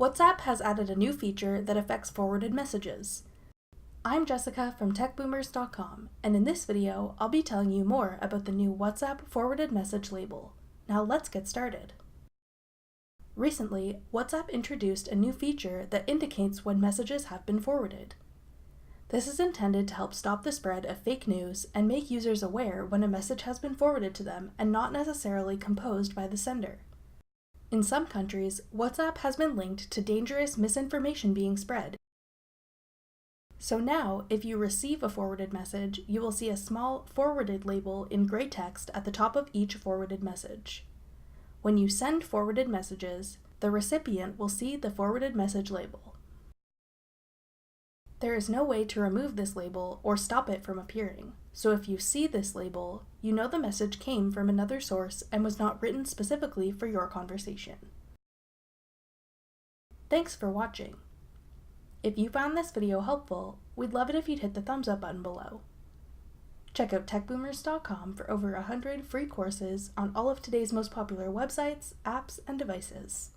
WhatsApp has added a new feature that affects forwarded messages. I'm Jessica from techboomers.com, and in this video, I'll be telling you more about the new WhatsApp forwarded message label. Now let's get started. Recently, WhatsApp introduced a new feature that indicates when messages have been forwarded. This is intended to help stop the spread of fake news and make users aware when a message has been forwarded to them and not necessarily composed by the sender. In some countries, WhatsApp has been linked to dangerous misinformation being spread. So now, if you receive a forwarded message, you will see a small forwarded label in gray text at the top of each forwarded message. When you send forwarded messages, the recipient will see the forwarded message label. There is no way to remove this label or stop it from appearing, so if you see this label, you know the message came from another source and was not written specifically for your conversation. Thanks for watching. If you found this video helpful, we'd love it if you'd hit the thumbs up button below. Check out techboomers.com for over 100 free courses on all of today's most popular websites, apps, and devices.